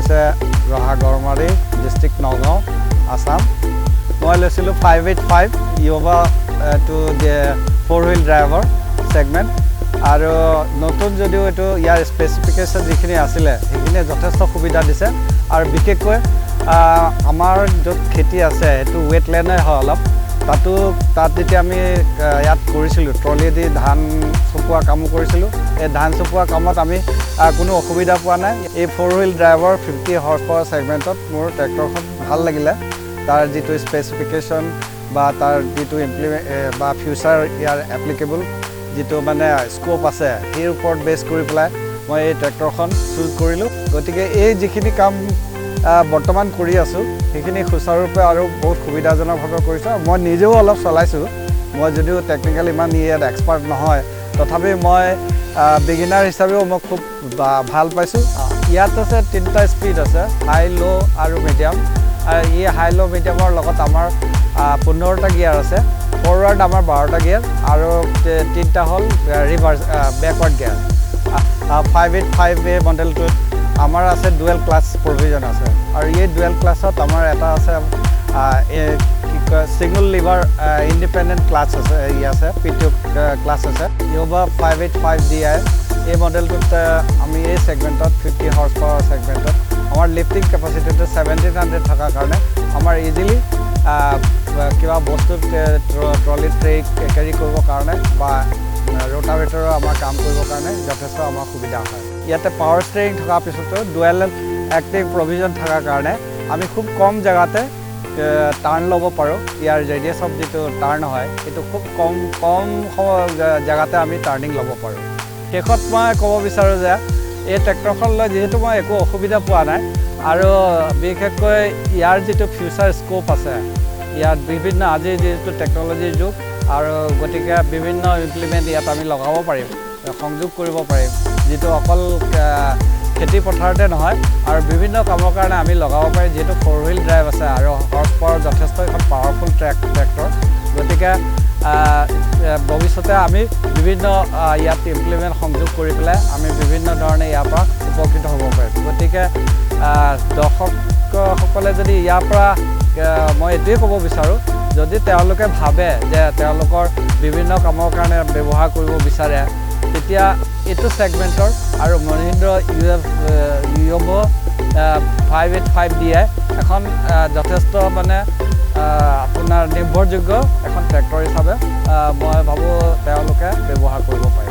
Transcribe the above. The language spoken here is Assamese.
হৈছে ৰহাগড়মাৰী ডিষ্ট্ৰিক্ট নগাঁও আসাম মই লৈছিলোঁ 585 Yuvo to the 4-wheel driver segment আৰু নতুন যদিও এটো ইয়াৰ স্পেসিফিকেশন যিখিনি আছিল সেইখিনি যথেষ্ট সুবিধা দিছে আৰু বিশেষকৈ আমাৰ য'ত খেতি আছে এটো ওয়েটল্যান্ড হয় অলপ তাত যেতিয়া আমি ইয়াত কৰিছিলোঁ ট্ৰলি দি ধান চপোৱা কাম কৰিছিলোঁ এই ধান চপোৱা কামত আমি কোনো অসুবিধা পোৱা নাই এই 4-wheel driver 50 হৰ্চ পাৱাৰ সেগমেন্টত মোৰ ট্ৰেক্টৰখন ভাল লাগিলে তাৰ যেটো স্পেসিফিকেশন বা তাৰ যেটো ইমপ্লিমেন্ট বা ফিউচাৰ ইয়াৰ এপ্লিকেবল যেটো মানে স্কোপ আছে সেই ওপৰত বেস কৰি পেলাই মই এই ট্ৰেক্টৰখন চুজ কৰিলো গতিকে এই যিখিনি কাম বৰ্তমান কৰি আছো সেইখিনি খুচাৰূপে আৰু বহুত সুবিধাজনকভাৱে কৰিছো মই নিজেও অলপ চলাইছো মই যদিও টেকনিক্যাল ইমান ইয়াত এক্সপাৰ্ট নহয় তথাপি মই বিগিনাৰ হিচাপেও মই খুব ভাল পাইছো ইয়াত আছে তিনটা স্পীড আছে হাই লো আৰু মিডিয়াম এই হাই লো মিডিয়ামৰ লগত আমাৰ 15টা গিয়াৰ আছে ফৰৱাৰ্ড আমাৰ 12টা গিয়াৰ আৰু তিনটা হল ৰিভাৰ্স ব্যাকৱাৰ্ড গিয়াৰ 585 মডেলটোত আমাৰ আছে ডুৱেল ক্লাছ প্ৰভিজন আছে আৰু এই ডুৱেল ক্লাছত আমাৰ এটা আছে সিঙ্গল লিভাৰ ইন্ডিপেন্ডেন্ট ক্লাছ আছে ই আছে P2 ক্লাছ আছে Yuvo 585DI এই মডেলটোত আমি এই সেগমেন্টত 50 হৰ্চ পাৱাৰ সেগমেন্টত আমাৰ লিফটিং ক্যাপাসিটিটো 1700 থাকা কাৰণে আমাৰ ইজিলি কিবা বস্তু ট্ৰলি ট্ৰেক ক্যাৰি কৰিব কাৰণে বা rotavator আমাৰ কাম কৰিব কাৰণে যথেষ্ট আমাৰ সুবিধা হয় ইয়াতে পাৱাৰ ষ্টিয়াৰিং থকা পিছতো ডুৱেল এক্টিভ প্ৰভিজন থাকা কাৰণে আমি খুব কম জায়গাতে টাৰ্ন ল'ব পাৰো ইয়াৰ ৰেডিয়াস অফ যেটো টাৰ্ন হয় এটো খুব কম জায়গাতে আমি টাৰ্নিং ল'ব পাৰো শেষত মই ক'ব বিচাৰো যে এই ট্ৰেক্টৰখন লৈ যেহেতু মই একো অসুবিধা পোৱা নাই আৰু বিশেষকৈ ইয়াৰ যেটো ফিউচাৰ স্কোপ আছে ইয়াৰ বিভিন্ন আজি যেটো টেকনলজিৰ যুগ আৰু গতিকে বিভিন্ন ইমপ্লিমেন্ট ইয়াত আমি লগাব পাৰিম সংযোগ কৰিব পাৰিম যেটো অকল খেতি পথাৰতে নহয় আৰু বিভিন্ন কামৰ কাৰণে আমি লগাব পাৰিম যেটো 4-wheel drive আছে আৰু হৰ্চ পাৱাৰ যথেষ্ট এখন পাৱাৰফুল ট্ৰেক্টৰ গতিকে ভৱিষ্যতে আমি বিভিন্ন ইয়াত ইমপ্লিমেন্ট সংযোগ কৰি পেলাই আমি বিভিন্ন ধৰণে ইয়াৰ পৰা উপকৃত হ'ব পাৰিম গতিকে দৰ্শকসকলে যদি ইয়াৰ পৰা মই এটোই ক'ব বিচাৰো যদি তেওঁলোকে ভাবে যে তেওঁলোকৰ বিভিন্ন কামৰ কাৰণে ব্যৱহাৰ কৰিব বিচাৰে তেতিয়া এটো সেগমেন্টৰ আৰু Mahindra Yuvo 585DI এখন যথেষ্ট মানে আপোনাৰ নিৰ্ভৰযোগ্য এখন ট্ৰেক্টৰ হিচাপে মই ভাবো তেওঁলোকে ব্যৱহাৰ কৰিব পাৰে